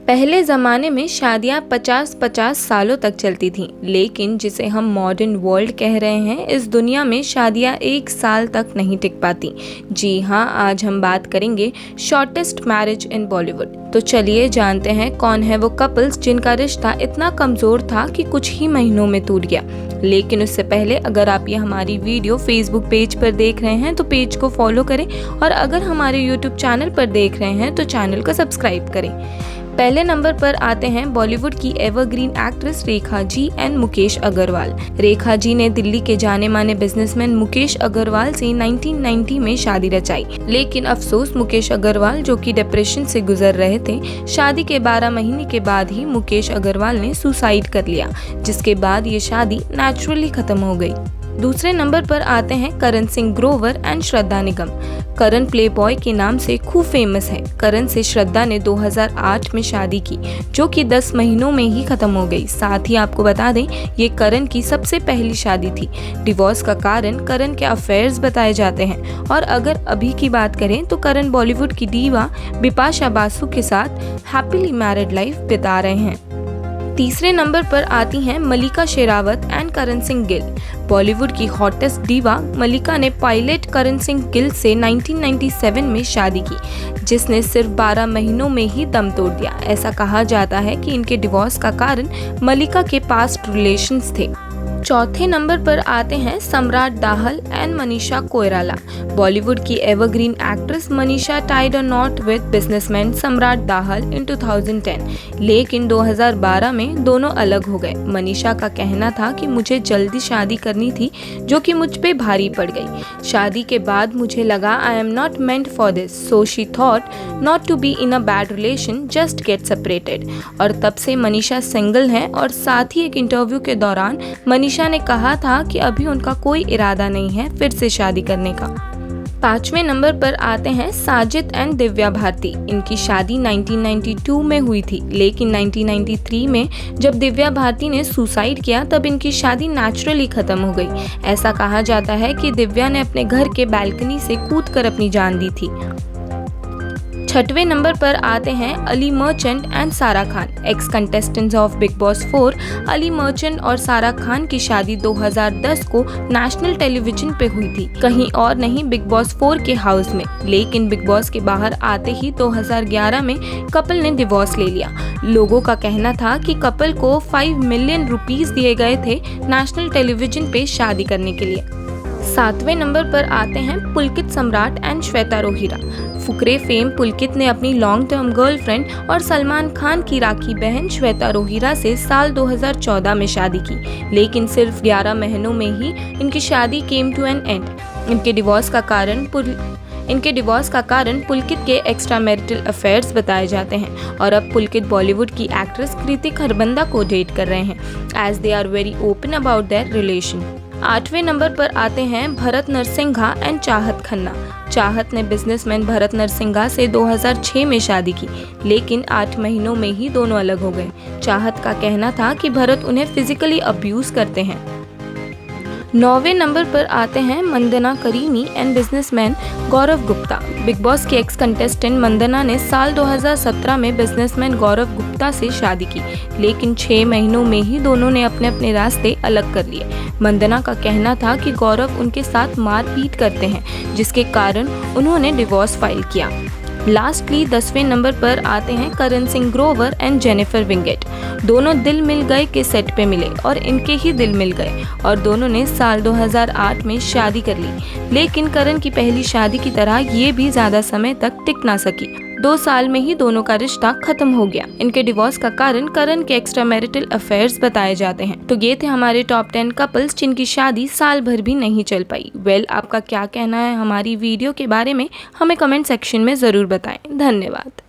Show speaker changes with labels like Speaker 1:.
Speaker 1: पहले ज़माने में शादियाँ 50-50 सालों तक चलती थीं, लेकिन जिसे हम मॉडर्न वर्ल्ड कह रहे हैं, इस दुनिया में शादियाँ 1 साल तक नहीं टिक पाती। जी हाँ, आज हम बात करेंगे शॉर्टेस्ट मैरिज इन बॉलीवुड। तो चलिए जानते हैं कौन है वो कपल्स जिनका रिश्ता इतना कमज़ोर था कि कुछ ही महीनों में टूट गया। लेकिन उससे पहले अगर आप ये हमारी वीडियो फेसबुक पेज पर देख रहे हैं तो पेज को फॉलो करें, और अगर हमारे यूट्यूब चैनल पर देख रहे हैं तो चैनल को सब्सक्राइब करें। पहले नंबर पर आते हैं बॉलीवुड की evergreen actress Rekha ji and Mukesh Agarwal. Rekha ji ने दिल्ली के जाने माने बिजनेसमैन मुकेश अग्रवाल से 1990 में शादी रचाई, लेकिन अफसोस मुकेश अग्रवाल जो कि डिप्रेशन से गुजर रहे थे, शादी के 12 महीने के बाद ही मुकेश अग्रवाल ने सुसाइड कर लिया, जिसके बाद ये शादी नेचुरली खत्म हो गई। दूसरे नंबर पर आते हैं करण सिंह ग्रोवर एंड श्रद्धा निगम। करण प्लेबॉय के नाम से खूब फेमस है। करण से श्रद्धा ने 2008 में शादी की, जो कि 10 महीनों में ही खत्म हो गई। साथ ही आपको बता दें, ये करण की सबसे पहली शादी थी। डिवोर्स का कारण करण के अफेयर्स बताए जाते हैं। और अगर अभी की बात करें तो करण बॉलीवुड की डीवा बिपाशा बासु के साथ हैप्पीली मैरिड लाइफ बिता रहे हैं। तीसरे नंबर पर आती हैं मल्लिका शेरावत एंड करण सिंह गिल। बॉलीवुड की हॉटेस्ट डीवा मल्लिका ने पायलट करण सिंह गिल से 1997 में शादी की, जिसने सिर्फ 12 महीनों में ही दम तोड़ दिया। ऐसा कहा जाता है कि इनके डिवोर्स का कारण मल्लिका के पास्ट रिलेशंस थे। चौथे नंबर पर आते हैं सम्राट दाहल एंड मनीषा कोइराला। बॉलीवुड की evergreen actress Manisha Tide a not with businessman सम्राट दाहल इन 2010, लेकिन 2012 में दोनों अलग हो गए। मनीषा का कहना था कि मुझे जल्दी शादी करनी थी, जो कि मुझ पे भारी पड़ गई। शादी के बाद मुझे लगा I am not meant for this, so she thought not to be in a bad relation, just get separated. और तब से मनीषा सिंगल हैं, और साथ ही एक इंटरव्यू के दौरान मनीषा ने कहा था कि अभी उनका कोई इरादा नहीं है फिर से शादी करने का। पांचवें नंबर पर आते हैं साजिद एंड दिव्या भारती। इनकी शादी 1992 में हुई थी, लेकिन 1993 में जब दिव्या भारती ने सुसाइड किया तब इनकी शादी नेचुरली खत्म हो गई। ऐसा कहा जाता है कि दिव्या ने अपने घर के बालकनी से कूदकर अपनी जान दी थी। छठवें नंबर पर आते हैं अली मर्चेंट एंड सारा Khan, x contestants of big boss 4। Ali merchant और सारा खान की शादी 2010 को नेशनल टेलीविजन पे हुई थी, कहीं और नहीं, बिग बॉस 4 के हाउस में। लेकिन बिग बॉस के बाहर आते ही 2011 में कपल ने डिवोर्स ले लिया। लोगों का कहना था कि कपल को 5 मिलियन रुपीस दिए गए थे नेशनल टेलीविजन पे शादी करने के लिए। सातवें नंबर पर आते हैं पुलकित सम्राट एंड श्वेता रोहिरा। फुकरे फेम पुलकित ने अपनी लॉन्ग टर्म गर्लफ्रेंड और सलमान खान की राखी बहन श्वेता रोहिरा से साल 2014 में शादी की, लेकिन सिर्फ 11 महीनों में ही इनकी शादी केम टू एन एंड। इनके डिवोर्स का कारण पुलकित के एक्स्ट्रा मैरिटल अफेयर्स बताए जाते हैं, और अब पुलकित बॉलीवुड की एक्ट्रेस कृति खरबंदा को डेट कर रहे हैं, as they are very open about their relation. आठवें नंबर पर आते हैं भरत नरसिंघा एंड चाहत खन्ना। चाहत ने बिजनेसमैन भरत नरसिंघा से 2006 में शादी की, लेकिन 8 महीनों में ही दोनों अलग हो गए। चाहत का कहना था कि भरत उन्हें फिजिकली अब्यूज करते हैं। 9वें नंबर पर आते हैं Mandana Karimi and businessman Gaurav Gupta. Bigg Boss की एक्स कंटेस्टेंट मंदना ने साल 2017 में बिजनेसमैन गौरव गुप्ता से शादी की, लेकिन 6 महीनों में ही दोनों ने अपने अपने रास्ते अलग कर लिए। मंदना का कहना था कि गौरव उनके साथ मारपीट करते हैं, जिसके कारण उन्होंने डिवोर्स फाइल किया। लास्टली 10वें नंबर पर आते हैं Karan Singh Grover and Jennifer Wingate. दोनों दिल मिल गए के सेट पे मिले और इनके ही दिल मिल गए, और दोनों ने साल 2008 में शादी कर ली। लेकिन करण की पहली शादी की तरह ये भी ज्यादा समय तक टिक ना सकी। 2 साल में ही दोनों का रिश्ता खत्म हो गया। इनके डिवोर्स का कारण करण के एक्स्ट्रा मैरिटल अफेयर्स बताए जाते हैं। तो ये थे हमारे टॉप 10 कपल्स जिनकी शादी साल भर भी नहीं चल पाई। आपका क्या कहना है हमारी वीडियो के बारे में, हमें कमेंट सेक्शन में जरूर बताएं। धन्यवाद।